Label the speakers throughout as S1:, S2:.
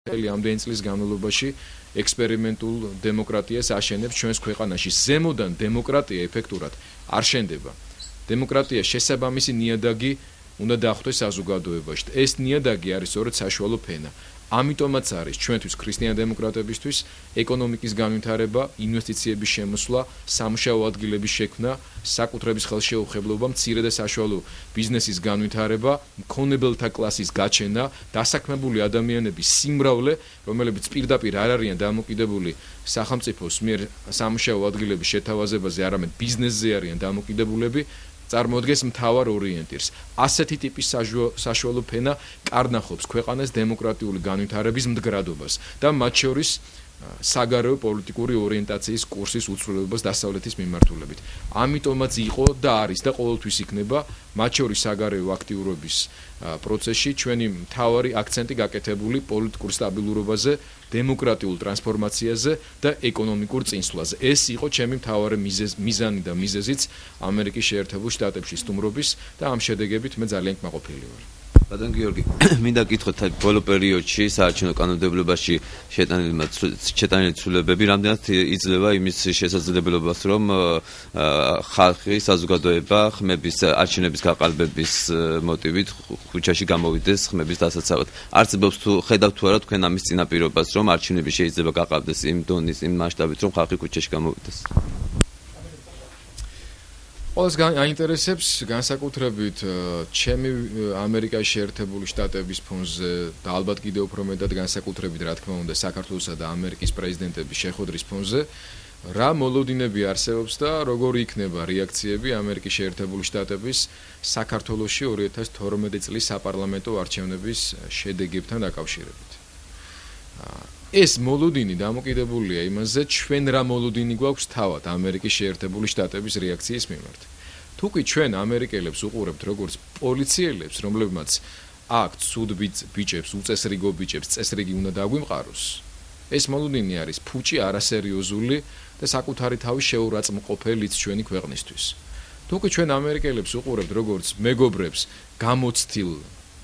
S1: მთელი ამდენი წლის განმავლობაში ექსპერიმენტულ დემოკრატიას აშენებს ჩვენს ქვეყანაში. ზემოდან დემოკრატია ეფექტურად არ შენდება. დემოკრატია შესაბამისი ნიადაგი უნდა დახვდეს საზოგადოებაში. ეს ნიადაგი არის სწორედ საშუალო ფენა. ამიტომაც არის ჩვენთვის ქრისტიან დემოკრატებისთვის ეკონომიკის განვითარება, ინვესტიციების შემოსვლა, სამუშაო ადგილების შექმნა, საკუთრების ხელშეუხებლობა, მცირე და საშუალო ბიზნესის განვითარება, მქონებელთა კლასის გაჩენა, დასაქმებული ადამიანების სიმრავლე, რომლებიც პირდაპირ არ არიან დამოკიდებული სახელმწიფოს მიერ სამუშაო ადგილების შეთავაზებაზე, არამედ ბიზნესზე არიან დამოკიდებულები. წარმოადგენს მთავარ ორიენტირს. ასეთი ტიპის საშუალო ფენა კარნახობს ქვეყანას დემოკრატიული განვითარების მდგრადობას და მათ შორის საგარეო პოლიტიკური ორიენტაციის კურსის უცვლელობას დასავლეთის მიმართულებით. ამიტომაც იყო და არის და ყოველთვის იქნება მათ შორის საგარეო აქტიურობის პროცესში ჩვენი მთავარი აქცენტი გაკეთებული პოლიტიკურ სტაბილურობაზე, დემოკრატიულ ტრანსფორმაციაზე და ეკონომიკურ წინსვლაზე. ეს იყო ჩემი მთავარი მიზანი და მიზეზიც ამერიკის შეერთებულ შტატებში სტუმრობის და ამ შედეგებით მე ძალიან კმაყოფილი ვარ.
S2: ბატონ გიორგი, მინდა გითხოთ ბოლო პერიოდში საარჩევნო კანონმდებლობაში შეტანილი ცვლილებები რამდენად იძლევა იმის შესაძლებლობას, რომ ხალხი, საზოგადოება ხმების არჩევნების გაყალბების მოტივით ქუჩაში გამოვიდეს ხმების დასაცავად. არსებობს თუ ხედავთ თუ არა თქვენ ამის წინაპირობას, რომ არჩევნები შეიძლება გაყალბდეს იმ დონის, იმ მასშტაბით, რომ ხალხი ქუჩაში გამოვიდეს?
S1: ყველას აინტერესებს განსაკუთრებით ჩემი ამერიკაში შეერთებული შტატების ფონზე და ალბათ კიდევ უფრო მეტად განსაკუთრებით რა თქმა უნდა საქართველოსა და ამერიკის პრეზიდენტების შეხვედრის ფონზე რა მოლოდინები არსებობს და როგორი იქნება რეაქციები ამერიკის შეერთებული შტატების საქართველოში 2012 წლის საპარლამენტო არჩევნების შედეგებთან დაკავშირებით. ეს მოლოდინი დამოკიდებულია იმაზე, ჩვენ რა მოლოდინი გვაქვს თავად ამერიკის შეერთებული შტატების რეაქციის მიმართ. თუკი ჩვენ ამერიკელებს უყურებთ როგორც პოლიციელებს, რომლებმაც აქვთ სუდ ბიჭებს, უწესრიგო ბიჭებს წესრიგი უნდა დაგვიმყაროს, ეს მოლოდინი არის ფუჭი, არასერიოზული და საკუთარი თავის შეურაცხმყოფელიც ჩვენი ქვეყნისთვის. თუკი ჩვენ ამერიკელებს უყურებთ როგორც მეგობრებს, გამოცდილ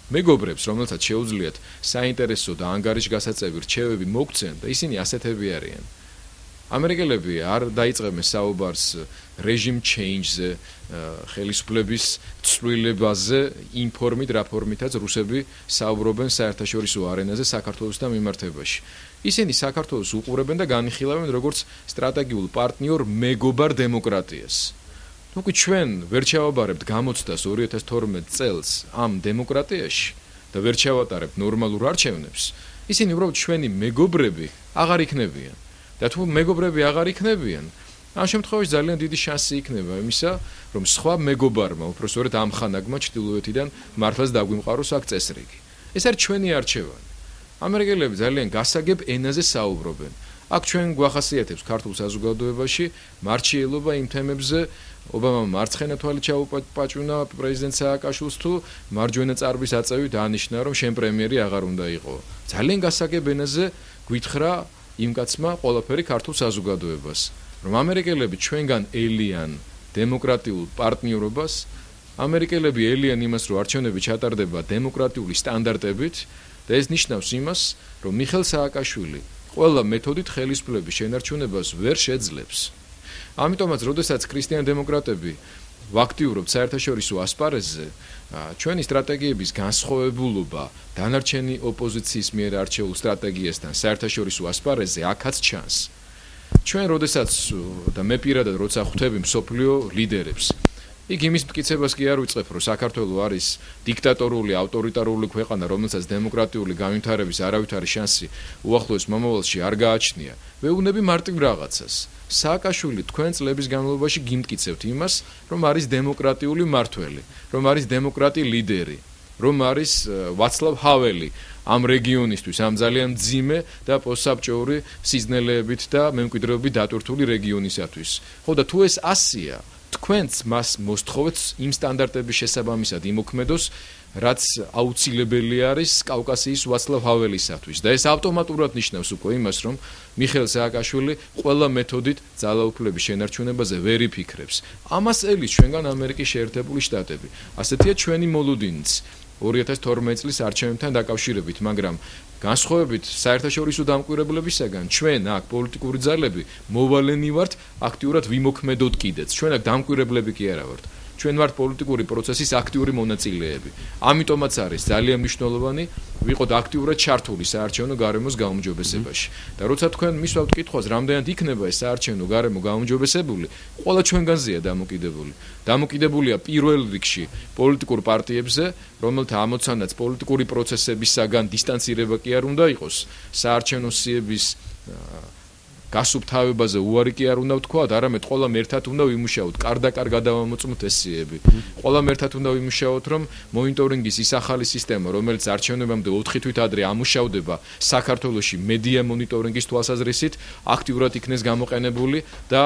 S1: მეგობრებს, რომელთაც შეუძლიათ საინტერესო და ანგარიშგასაწევი რჩევები მოგცენ და ისინი ასეთები არიან. ამერიკელები არ დაიწყებენ საუბარს რეჟიმ ჩეინჯზე, ხელისუფლების ცვლილებაზე, იმ ფორმით, რა ფორმითაც რუსები საუბრობენ საერთაშორისო არენაზე საქართველოსთან მიმართებაში. ისინი საქართველოს უყურებენ და განიხილავენ როგორც სტრატეგიულ პარტნიორ მეგობარ დემოკრატიას. თუკი ჩვენ ვერ ჩავაბარებთ გამოცდას 2012 წელს ამ დემოკრატიაში და ვერ ჩავატარებთ ნორმალურ არჩევნებს, ისინი უბრალოდ ჩვენი მეგობრები აღარ იქნებიან. და თუ მეგობრები აღარ იქნებიან, ამ შემთხვევაში ძალიან დიდი შანსი იქნება იმისა, რომ სხვა მეგობარმა, უпростоრედ ამ ხანაგმა ჩრდილოეთიდან მართლაც დაგვიმყაროს აქ წესრიგი. ეს არის ჩვენი არჩევანი. ამერიკელები ძალიან გასაგებ ენაზე საუბრობენ. აქ ჩვენ გვახასიათებს ქართულ საზოგადოებაში მარჩიელობა იმ თემებზე, ობამამ მარცხენა თვალი ჩაუპაჭუნა პრეზიდენტ სააკაშვილს თუ მარჯვენა წარბის აწევით ანიშნა, რომ შენ პრემიერი აღარ უნდა იყო. ძალიან გასაგებ ენაზე გვითხრა იმ კაცმა ყველაფერი ქართულ საზოგადოებას, რომ ამერიკელები ჩვენგან ელიან დემოკრატიულ პარტნიორობას, ამერიკელები ელიან იმას, რომ არჩევნები ჩატარდება დემოკრატიული სტანდარტებით და ეს ნიშნავს იმას, რომ მიხეილ სააკაშვილი ყველა მეთოდით ხელისუფლების შენარჩუნებას ვერ შეძლებს. ამიტომაც, როდესაც ქრისტიან დემოკრატები ვაქტიურობთ საერთაშორისო ასპარეზზე, ჩვენი სტრატეგიების განსხვავებულობა დანარჩენი ოპოზიციის მიერ არჩეულ სტრატეგიასთან საერთაშორისო ასპარეზზე აქაც ჩანს. ჩვენ როდესაც და მე პირადად როცა ხვდები მსოფლიო ლიდერებს, იქ იმის მტკიცებას კი არ ვიწყებ, რომ საქართველო არის დიქტატორული, ავტორიტარული ქვეყანა, რომელსაც დემოკრატიული განვითარების არავითარი შანსი უახლოეს მომავალში არ გააჩნია. ვეუბნები მარტივ რაღაცას. სააკაშვილი თქვენ წლების განმავლობაში გიმტკიცებთ იმას, რომ არის დემოკრატიული მმართველი, რომ არის დემოკრატი ლიდერი, რომ არის ვაცლავ ჰაველი ამ რეგიონისთვის, ამ ძალიან მძიმე და პოსტსაბჭოური სიზნელეებით და მემკვიდრეობით დატვირთული რეგიონისათვის. ხო და თუ ეს ასია, თქვენც მას მოსთხოვეთ იმ სტანდარტების შესაბამისად იმოქმედოს, რაც აუცილებელი არის კავკასიის ვაცლავ ჰაველისათვის. და ეს ავტომატურად ნიშნავს უკვე იმას, რომ მიხეილ სააკაშვილი ყველა მეთოდით ძალაუფლების შენარჩუნებაზე ვერ იფიქრებს. ამას ელის ჩვენგან ამერიკის შეერთებული შტატები. ასეთია ჩვენი მოლოდინიც. 2012 წლის არჩევნებთან დაკავშირებით, მაგრამ განსხვავებით საერთაშორისო დამკვირვებლებისაგან, ჩვენ აქ პოლიტიკური ძალები მოვალენი ვართ აქტიურად ვიმოქმედოთ კიდეც. ჩვენ აქ დამკვირვებლები კი არა ვართ. ჩვენ ვართ პოლიტიკური პროცესის აქტიური მონაწილეები. ამიტომაც არის ძალიან მნიშვნელოვანი ვიყოთ აქტიურად ჩართული საარჩევნო გარემოს გაუმჯობესებაში. და როცა თქვენ მისვავთ კითხვას, რამდენად იქნება ეს საარჩევნო გარემო გაუმჯობესებული, ყველა ჩვენგანზეა დამოკიდებული. დამოკიდებულია პირველ რიგში პოლიტიკურ პარტიებზე, რომელთა ამოცანაც პოლიტიკური პროცესებისაგან დისტანცირება კი არ უნდა იყოს, საარჩევნო სიების გასუფთავებაზე უარი კი არ უნდა ვთქვათ, არამედ ყველამ ერთად უნდა ვიმუშაოთ, კარდაკარ გადავამოწმოთ ეს სიები. ყველამ ერთად უნდა ვიმუშაოთ, რომ მონიტორინგის ის ახალი სისტემა, რომელიც არჩევნებამდე 4 თვით ადრე ამუშავდება საქართველოში მედია მონიტორინგის თვალსაზრისით, აქტიურად იქნეს გამოყენებული და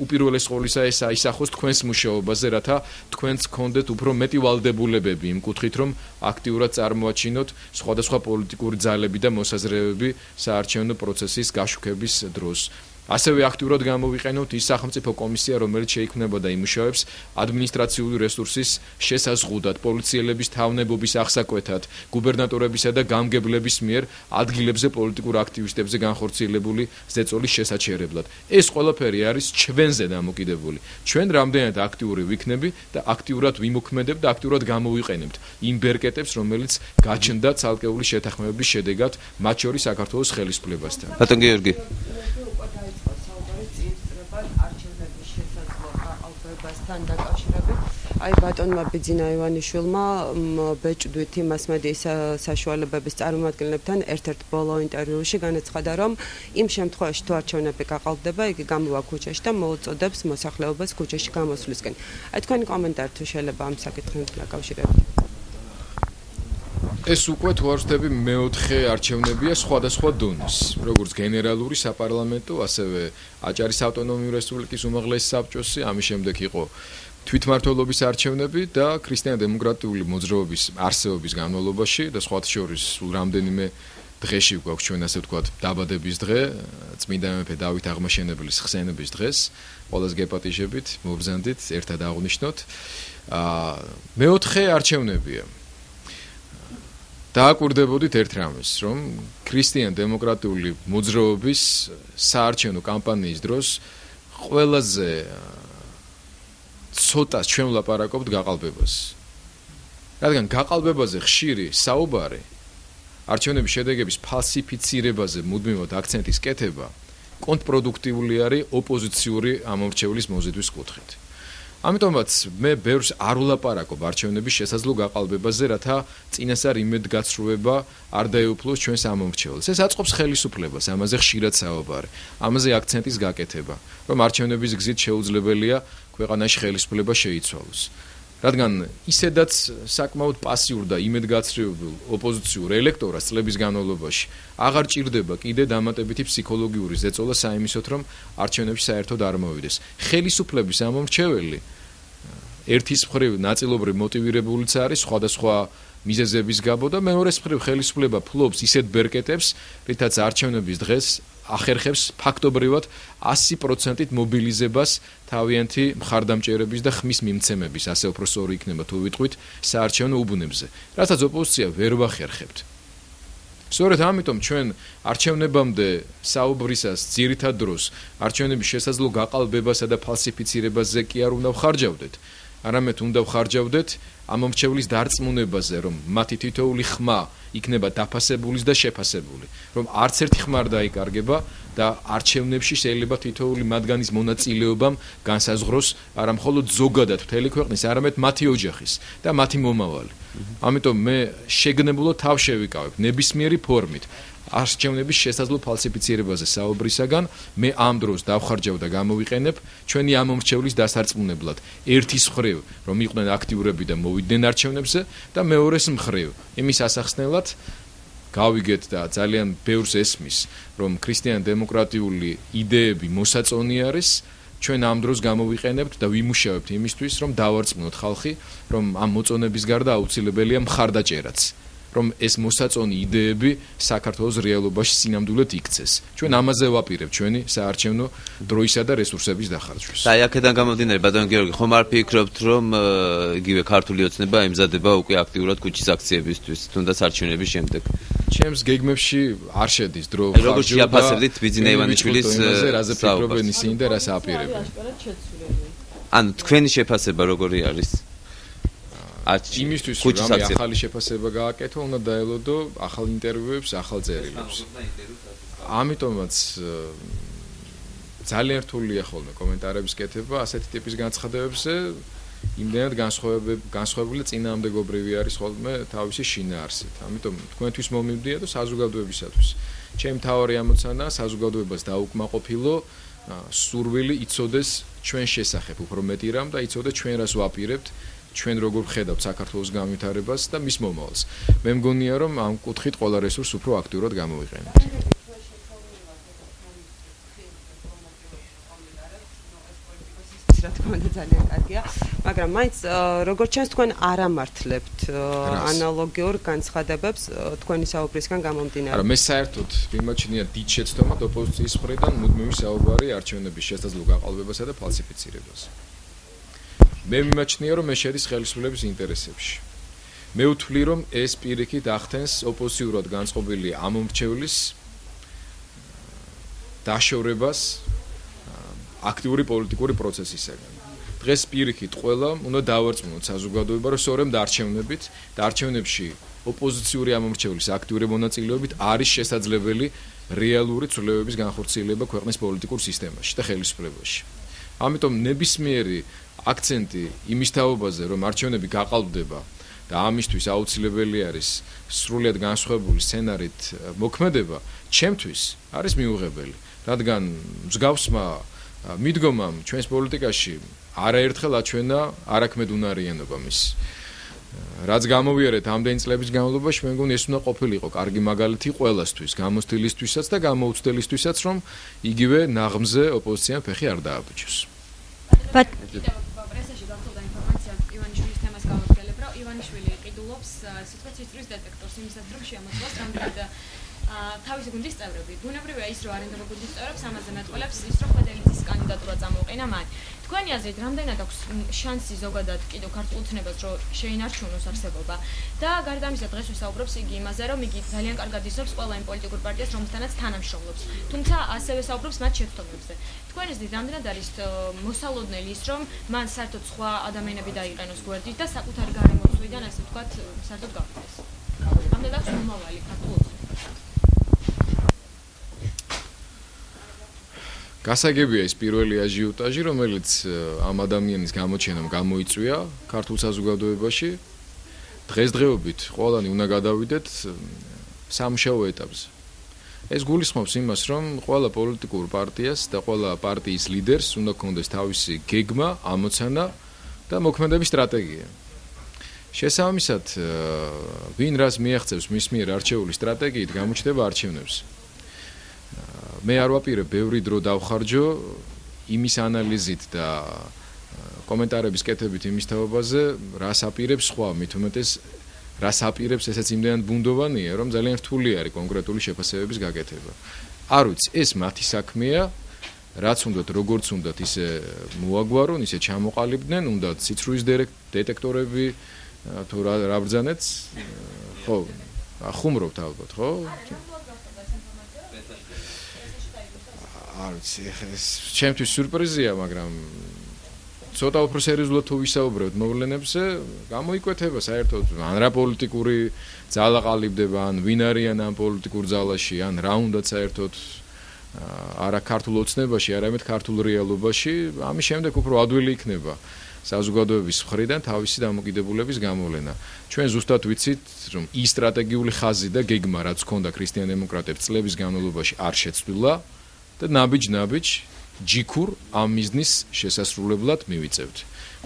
S1: უპირველეს ყოვლისა ეს აისახოს თქვენს მუშაობაზე, რათა თქვენც გქონდეთ უფრო მეტი ვალდებულებები იმ კუთხით, რომ აქტიურად წარმოაჩინოთ სხვადასხვა პოლიტიკური ძალები და მოსაზრებები საარჩევნო პროცესის გაშუქების დროს. ასევე აქტიურად გამოვიყენოთ ის სახელმწიფო კომისია, რომელიც შეიქმნება და იმუშავებს ადმინისტრაციული რესურსის შესაზღუდად, პოლიციელების თავნებობის აღსაკვეთად, გუბერნატორებისა და გამგებლების მიერ ადგილებზე პოლიტიკურ აქტივისტებზე განხორციელებული ზეწოლის შესაჩერებლად. ეს ყველაფერი არის ჩვენზე დამოკიდებული. ჩვენ რამდენად აქტიური ვიქნები და აქტიურად ვიმოქმედებ და აქტიურად გამოვიყენებთ იმ ბერკეტებს, რომელიც გაჩნდა ცალკეული შეთანხმებების შედეგად, მათ შორის საქართველოს ხელისუფლებასთან.
S2: ბატონ გიორგი
S3: თან დაკავშირებით, აი ბატონმა ბიძინა ივანიშვილმა ბეჭდვით იმას მედიის საშუალებების წარმომადგენლებთან ერთ-ერთ ბოლო ინტერვიუში განაცხადა, რომ იმ შემთხვევაში თუ არჩევნები გაყალბდება, იგი გამოვა ქუჩაში და მოუწოდებს მოსახლეობას ქუჩაში გამოსვლისკენ. აი თქვენი კომენტარი თუ შეიძლება ამ საკითხთან დაკავშირებით.
S1: ეს უკვე თუ არ ვთქვი მეოთხე არჩევნებია სხვადასხვა დონის, როგორც გენერალური საპარლამენტო, ასევე აჭარის ავტონომიური რესპუბლიკის უმაღლესი საბჭოსი, ამის შემდეგ იყო თვითმმართველობის არჩევნები და ქრისტიან-დემოკრატიული მოძრაობის არსებობის განმავლობაში და სხვათა შორის რამდენიმე დღეში გვაქვს ჩვენ ასე ვთქვათ დაბადების დღე, წმინდა მეფე დავით აღმაშენებლის ხსენების დღეს, ყველას გეპატიჟებით, მობრძანდით, ერთად აღვნიშნოთ. მეოთხე არჩევნებია. დააკვირდებოდით ერთ რამეს, რომ ქრისტიან-დემოკრატიული მოძრაობის საარჩევნო კამპანიის დროს ყველაზე ცოტას ჩვენ ვლაპარაკობთ გაყალბებას. რადგან გაყალბებაზე ხშირი საუბარი, არჩევნების შედეგების ფალსიფიცირებაზე მუდმივად აქცენტის კეთება კონტრპროდუქტიული არის ოპოზიციური ამომრჩევლის მოზიდვის კუთხით. ამიტომაც მე ბევრს არ ვლაპარაკობ არჩევნების შესაძლო გაყალბებაზე, რათა წინასწარ იმედგაცრუება არ დაეუფლოს ჩვენს ამომრჩეველს. ეს აწყობს ხელისუფლებას, ამაზე ხშირად საუბარი, ამაზე აქცენტის გაკეთება, რომ არჩევნების გზით შეუძლებელია ქვეყანაში ხელისუფლება შეიცვალოს. რადგან ისედაც საკმაოდ პასიურ და იმედგაცრუებულ ოპოზიციურ ელექტორატს წლების განმავლობაში აღარ ჭირდება კიდე დამატებითი ფსიქოლოგიური ზეწოლა საიმისოთ, რომ არჩევნებში საერთოდ არ მოვიდეს. ხელისუფლების ამომრჩეველი ერთის მხრივ ნაწილობრივ მოტივირებულიც არის სხვადასხვა მიზეზების გამო და მეორეს მხრივ ხელისუფლება ფლობს ისეთ ბერკეტებს, რითაც არჩევნების დღეს ახერხებს ფაქტობრივად 100%-ით მობილიზებას თავიანთი მხარდამჭერების და ხმის მიმცემების, ასე უფრო სწორი იქნება თუ ვიტყვით, საარჩევნო უბნებზე, რასაც ოპოზიცია ვერ ვახერხებთ. სწორედ ამიტომ ჩვენ არჩევნებამდე საუბრისას ძირითად დროს არჩევნების შესაძლო გაყალბებასა და ფალსიფიცირებაზე კი არ უნდა ვხარჯავდეთ, არამედ უნდა ვხარჯავდეთ ამომრჩევლის დარწმუნებაზე, რომ მათი თითოეული ხმა იქნება დაფასებული და შეფასებული, რომ არც ერთი ხმა არ დაიკარგება და არჩევნებში შეიძლება თითოეული მათგანის მონაწილეობამ განსაზღვროს არა მხოლოდ ზოგადად მთელი ქვეყნის, არამედ მათი ოჯახის და მათი მომავალი. ამიტომ მე შეგნებულად თავ შევიკავებ ნებისმიერი ფორმით არჩევნების შესაძლო ფალსიფიცირებაზე საუბრისაგან, მე ამ დროს დავხარჯავ და გამოვიყენებ ჩვენი ამომრჩევლის დასარწმუნებლად ერთის მხრივ, რომ იყვნენ აქტიურები და მოვიდნენ არჩევნებზე და მეორეს მხრივ, იმის ასახსნელად გავიგეთ და ძალიან ბევრს ესმის, რომ ქრისტიან-დემოკრატიული იდეები მოსაწონი არის, ჩვენ ამ დროს გამოვიყენებთ და ვიმუშავებთ იმისთვის, რომ დავარწმუნოთ ხალხი, რომ ამ მოწონების გარდა აუცილებელია მხარდაჭერაც. რომ ეს მოსაწონი იდეები საქართველოს რეალობაში სინამდვილედ იქცეს. ჩვენ ამაზე ვაპირებთ ჩვენი საარჩევნო დროისა და რესურსების დახარჯვას.
S2: და აქედან გამომდინარე, ბატონო გიორგი, ხომ არ ფიქრობთ, რომ იგივე ქართული ოცნება ემზადება უკვე აქტიურად ქუჩის აქციებისთვის, თუნდაც არჩევნების შემდეგ?
S1: ჩემს გეგმებში არ შედის დრო
S2: ხარჯვა. როგორც შეაფასებდით ბიძინა ივანიშვილის
S1: რაზე ფიქრობენ ისინი და რას აპირებენ.
S2: ანუ თქვენი შეფასება როგორი არის?
S1: იმისთვის რომ ახალი შეფასება გააკეთო, უნდა დაელოდო ახალ ინტერვიუებს, ახალ წერილებს. ამიტომაც ძალიან რთულია ხოლმე კომენტარების კეთება ასეთი ტიპის განცხადებებზე, იმდენად განსხვავებული წინააღმდეგობრივი არის ხოლმე თავისი შინაარსით. ამიტომ თქვენთვის მომივდია და საზოგადოებისათვის. ჩემი მთავარი ამოცანაა საზოგადოებას დაუკმაყოფილო, სურვილი იცოდეს ჩვენ შესახებ უფრო მეტი რამ და იცოდეს ჩვენ რას ვაპირებთ, ჩვენ როგორ ვხედავთ საქართველოს განვითარებას და მის მომავალს. მე მგონია რომ ამ კუთხით ყველა რესურს უფრო აქტიურად გამოვიყენებთ.
S3: რა თქმა უნდა ძალიან კარგია, მაგრამ მაინც როგორც ჩანს თქვენ არ ამართლებთ ანალოგიურ განცხადებებს თქვენი საუბრისგან გამომდინარე.
S1: არა, მე საერთოდ მიმაჩნია დიდ შეცდომად ოპოზიციის მხრიდან მუდმივი საუბარი არჩევნების შესაძლო გაყალბებასა და ფალსიფიცირებაზე. მე მიმაჩნია რომ ეს შედის ხელისუფლების ინტერესებში. მე ვთვლი რომ ეს პირიქით ახდენს ოპოზიციურად განწყობილი ამომრჩევლის დაშორებას აქტიური პოლიტიკური პროცესისაგან. დღეს პირიქით ყველა უნდა დავარწმუნოთ საზოგადოება, რომ სწორედ არჩევნებში ოპოზიციური ამომრჩევლის აქტიური მონაწილეობით არის შესაძლებელი რეალური ცვლილებების განხორციელება ქვეყნის პოლიტიკურ სისტემაში და ხელისუფლებაში. ამიტომ ნებისმიერი აქცენტი იმის თაობაზე, რომ არჩევნები გაყალბდება და ამისთვის აუცილებელი არის სრულიად განსხვავებული სცენარით მოქმედება, ჩემთვის არის მიუღებელი, რადგან მსგავსმა მიდგომამ ჩვენს პოლიტიკაში არაერთხელ აჩვენა არაქმედ უნარიანობა მის. რაც გამოვიარეთ ამდენი წლების განმავლობაში, მე მგონი ეს უნდა ყოფილიყო კარგი მაგალითი ყველასთვის, გამოცდილისთვისაც და გამოუცდელისთვისაც, რომ იგივე ნაღმზე ოპოზიციამ ფეხი არ დააბუჯოს.
S4: პრესაში გავრცელდა ინფორმაცია ივანიშვილის თემას გავაგრძელებ, რომ ივანიშვილი ყიდულობს სიტუაციის დეტექტორს იმისათვის, რომ შეამოწმოს რამდენად თავისი გუნდის წევრები. ბუნებრივია ის, რომ არენდობა გუნდის წევრებს ამაზე მეტყველებს ის, რომ ხვედელიცის კანდიდატურა წამოუყენა მან. თქვენი აზრით, რამდენად აქვს შანსი ზოგადად კიდევ ქართულ ოცნებას, რომ შეინარჩუნოს არსებობა და გარდა ამისა დღეს ვისაუბრობს იგი იმაზე, რომ იგი ძალიან კარგად იცნობს ყველა იმ პოლიტიკურ პარტიას, რომელთანაც თანამშრომლობს. თუმცა ასევე საუბრობს მათ შეცდომებზე. თქვენი აზრით, რამდენად არის მოსალოდნელი ის, რომ მან საერთოდ სხვა ადამიანები დაიყენოს გვერდით და საკუთარი გარემოცვლიდან, ასე ვთქვათ, საერთოდ გავხდეს. რამდენად აქვს მომავალი ქართულ ოცნებას?
S1: გასაგებია ის პირველი აჟიოტაჟი, რომელიც ამ ადამიანის გამოჩენამ გამოიწვია ქართულ საზოგადოებაში. დღესდღეობით ყველანი უნდა გადავიდეთ სამუშაო ეტაპზე. ეს გულისხმობს იმას, რომ ყველა პოლიტიკურ პარტიას და ყველა პარტიის ლიდერს უნდა ჰქონდეს თავისი გეგმა, ამოცანა და მოქმედების სტრატეგია. შესაბამისად, ვინ რას მიაღწევს მის მიერ არჩეული სტრატეგიით, გამოჩნდება არჩევნებზე. მე არ ვაპირებ ბევრი დრო დავხარჯო იმის ანალიზით და კომენტარების კეთებით იმის თაობაზე, რას აპირებს სხვა, მით უმეტეს რას აპირებს ესეც იმდენად ბუნდოვანია, რომ ძალიან რთული არის კონკრეტული შეფასებების გაკეთება. არ ვიცი, ეს მათი საქმეა, რაც უნდათ, როგორც უნდათ, ისე მოაგვარონ, ისე ჩამოყალიბდნენ, უნდათ ციცრულის დეტექტორები თუ რა ბრძანეთ, ხო, ხუმრობთ ალბათ, ხო? არ ვიცი, ეს ჩემთვის სიურპრიზია, მაგრამ ცოტა უფრო სერიოზულად თუ ვისაუბრებთ მოვლენებზე, გამოიკვეთება საერთოდ ან რა პოლიტიკური ძალა ყალიბდება, ან ვინ არიან ამ პოლიტიკურ ძალაში, ან რა უნდათ საერთოდ არა ქართულ ოცნებაში, არამედ ქართულ რეალობაში, ამის შემდეგ უფრო ადვილი იქნება საზოგადოების მხრიდან თავისი დამოკიდებულების გამოვლენა. ჩვენ ზუსტად ვიცით, რომ ის სტრატეგიული ხაზი და გეგმა, რაც ჰქონდა ქრისტიან-დემოკრატებს წლების განმავლობაში, არ შეცვლილა და ნაბიჯ-ნაბიჯ ჯიქურ ამ მიზნის შესასრულებლად მივიწევთ.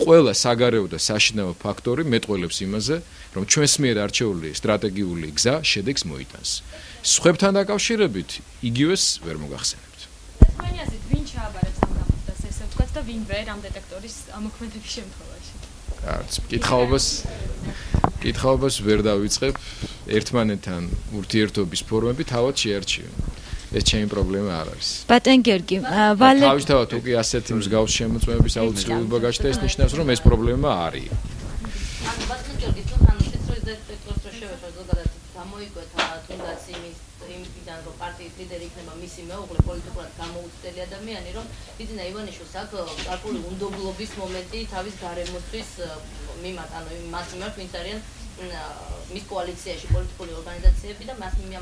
S1: ყველა საგარეო და საშინაო ფაქტორი მეტყველებს იმაზე, რომ ჩვენს მიერ არჩეული სტრატეგიული გზა შედეგს მოიტანს. სხვებთან დაკავშირებით იგივეს ვერ მოგახსენებთ.
S4: თქვენი აზრით, ვინ ჩააბარებს ამ გამოხდას, ესე ვთქვათ, და ვინ ვერ ამ დეტექტორის მოქმედების შემთხვევაში?
S1: კითხაობას კითხაობას ვერ დავიწყებ, ერთმანეთთან ურთიერთობის ფორმები თავად შეარჩიონ. ეს ჩემი პრობლემა არ არის.
S5: ბატონ გიორგი,
S1: თავისთავად თუ კი ასეთი მსგავს შემოწმების აუცილებლობა გაჩნდა, ეს ნიშნავს, რომ ეს პრობლემა არის.
S6: ბატონ გიორგი, თუ შეცდოდეს დეპუტატს რო შევეშვა ზოგადად გამოიკვეთა თუნდაც იმიდან რომ პარტიის ლიდერი იქნება მისი მეუღლე პოლიტიკურად გამოუცდელი ადამიანი, რომ ბიძინა ივანიშვილს აქვს გარკვეული უნდობლობის მომენტი თავის გარემოსთვის მიმართ, ანუ მას მიმართ, ვინც არიან მის კოალიციაში პოლიტიკური ორგანიზაციები და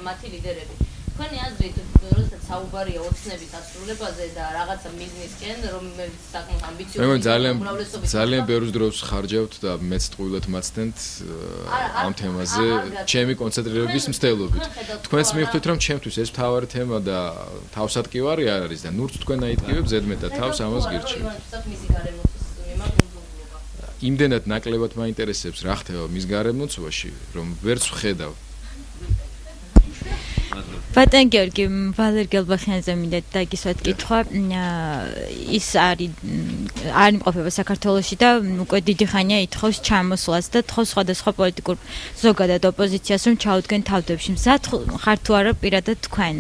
S6: მათი ლიდერები. თქვენი აზრით, როდესაც საუბარია ოცნების ასრულებაზე და რაღაცა მიზნისკენ, რომელიც საკმაოდ ამბიციოზია,
S1: ძალიან ბევრ დროს ხარჯავთ და მეც ტყუილად მაცდენთ ამ თემაზე ჩემი კონცენტრირების მცდელობით. თქვენც მივხვდით, რომ ჩემთვის ეს მთავარი თემა და თავსატკივარი არ არის და ნურც თქვენ აიტკივებ ზედმეტად თავს ამას გირჩევთ. იმდენად ნაკლებად მაინტერესებს რა ხდება მის გარემოცვაში, რომ ვერც ვხედავ.
S5: ბატონ გიორგი, ვალერ გელბახიანზე მინდა დაგისვათ კითხვა. ის არ იმყოფება საქართველოში და უკვე დიდი ხანია ითხოვს ჩამოსვლას და თხოვს სხვადასხვა პოლიტიკურ ზოგადად ოპოზიციას, რომ ჩაუდგენ თავდებში. მზად ხართ თუ არა პირადად თქვენ?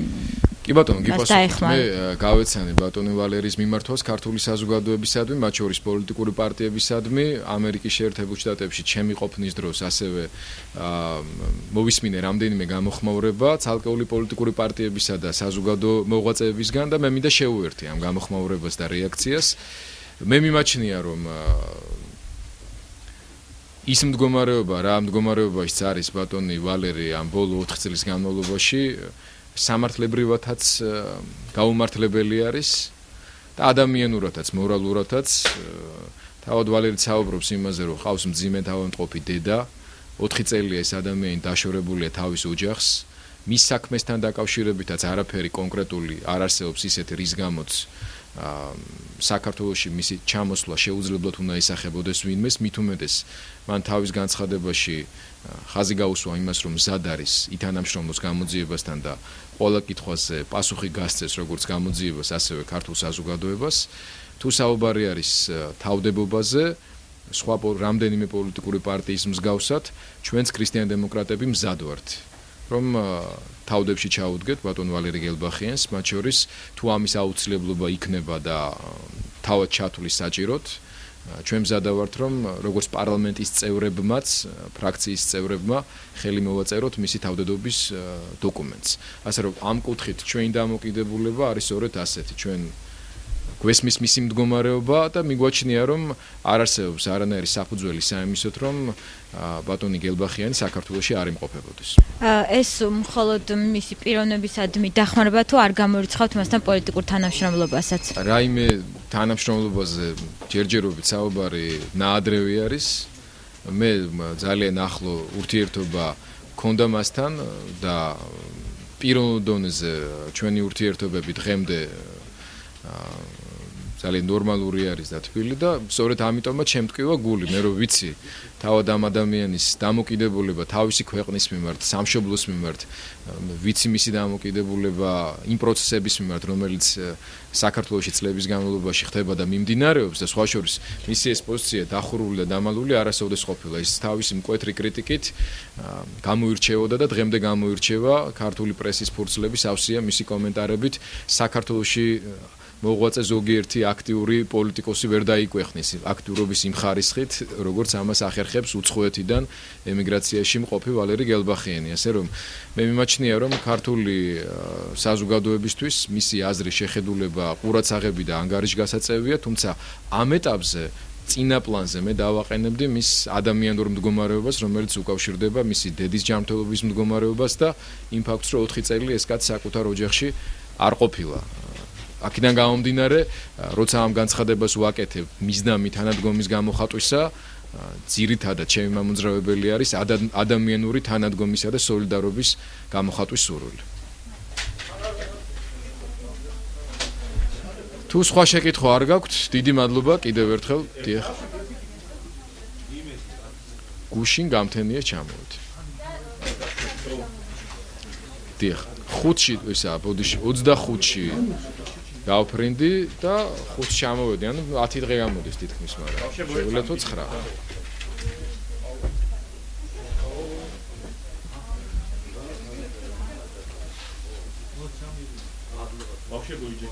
S1: კი ბატონო, გიპასუხოთ. მე გავეცანი ბატონი ვალერის მიმართვას ქართული საზოგადოებისადმი, მათ შორის პოლიტიკური პარტიებისადმი, ამერიკის შეერთებულ შტატებში ჩემი ყოფნის დროს ასევე მოვისმინე რამდენიმე გამოხმაურება ცალკეული პოლიტიკური პარტიებისა და საზოგადო მოღვაწეებისგან და მე მინდა შევუერთე ამ გამოხმაურებას და რეაქციას. მე მიმაჩნია, რომ ის მდგომარეობა, რა მდგომარეობაშიც არის ბატონი ვალერი ამ ბოლო 4 წლის განმავლობაში სამართლებრივათაც გაუმართლებელი არის და ადამიანურათაც, მორალურათაც თავად ვალერიც საუბრობს იმაზე, რომ ყავს მძიმე თავმყოფი დედა, 4 წელია ეს ადამიანი დაშორებულია თავის ოჯახს, მის საქმესთან დაკავშირებითაც არაფერი კონკრეტული არ არსებობს ისეთი, რის გამოც საქართველოში მისი ჩამოსვლა შეუძლებლად უნდა ისახებოდეს ვინმეს, მით უმეტეს მან თავის განცხადებაში ხაზი გაუსვა იმას, რომ მზად არის ითანამშრომლოს გამოძიებასთან და ყველა კითხვაზე პასუხი გასცეს როგორც გამოძიებას, ასევე ქართულ საზოგადოებას. თუ საუბარი არის თავდებობაზე, სხვა რამდენიმე პოლიტიკური პარტიის მსგავსად, ჩვენც ქრისტიან-დემოკრატები მზად ვართ, რომ თავდებში ჩაუდგეთ ბატონ ვალერი გელბახიანს, მათ შორის თუ ამის აუცილებლობა იქნება და თავად ჩათვლის საჭიროდ, ჩვენ მზადა ვართ, რომ როგორც პარლამენტის წევრებმაც, ფრაქციის წევრებმა ხელი მოვაწეროთ მისი თავდადობის დოკუმენტს. ასე რომ ამ კუთხით ჩვენი დამოკიდებულება არის სწორედ ასეთი, ჩვენ გვესმის მისი მდგომარეობა და მიგვაჩნია, რომ არ არსებობს არანაირი საფუძველი საიმისოთ, რომ ბატონი გელბახიანი საქართველოში არ იმყოფებოდეს.
S5: ეს მხოლოდ მისი პიროვნებისადმი დახმარება თუ არ გამორიცხავთ მასთან პოლიტიკურ თანამშრომლობასაც?
S1: რაიმე თანამშრომლობაზე ჯერჯერობით საუბარი ნაადრევი არის. მე ძალიან ახლო ურთიერთობა მქონდა მასთან და პიროვნულ დონეზე ჩვენი ურთიერთობები დღემდე ძალიან ნორმალური არის და თბილი და სწორედ ამიტომაც შემტკივა გული, მე რო ვიცი თავად ამ ადამიანის დამოკიდებულება თავისი ქვეყნის მიმართ, სამშობლოს მიმართ, ვიცი მისი დამოკიდებულება იმ პროცესების მიმართ, რომელიც საქართველოში წლების განმავლობაში ხდება და მიმდინარეობს და სხვა შორის მისი ეს პოზიცია დახურული და დამალული არასოდეს ყოფილა. ის თავისი მკვეთრი კრიტიკით გამოირჩეოდა და დღემდე გამოირჩევა ქართული პრესის ფურცლების ავსია მისი კომენტარებით საქართველოში მოღვაწე ზოგიერთი აქტიური პოლიტიკოსი ვერ დაიკვეხნის აქტიურობის იმ ხარისხით, როგორც ამას ახერხებს უცხოეთიდან ემიგრაციაში მყოფი ვალერი გელბახიანი. ასე რომ მე მიმაჩნია, რომ ქართული საზოგადოებისთვის მისი აზრი შეხედულება ყურადსაღები და ანგარიშგასაწევია, თუმცა ამ ეტაპზე წინა პლანზე მე დავაყენებდი მის ადამიანურ მდგომარეობას, რომელიც უკავშირდება მისი დედის ჯანმრთელობის მდგომარეობას და იმ ფაქტს, რომ 4 წელი ეს კაცი საკუთარ ოჯახში არ ყოფილა. აქედან გამომდინარე, როცა ამ განცხადებას ვაკეთებ მიზნამი თანადგომის გამოხატვისა, ძირითადად ჩემი მამოძრავებელი არის ადამიანური თანადგომისა და სოლიდარობის გამოხატვის სურვილი. თუ სხვა შეკითხვა არ გაქვთ, დიდი მადლობა კიდევ ერთხელ. დიახ. გუშინ გამთენია ჩამოვით. დიახ. 5-ში, ისა, ბოდიში 25-ში გავფრინდი და 5-ში ჩამოვედი, ანუ 10 დღე გამოდის თითქმის, მაგრამ შეგვიძლია თუ 9.
S7: Вообще будет,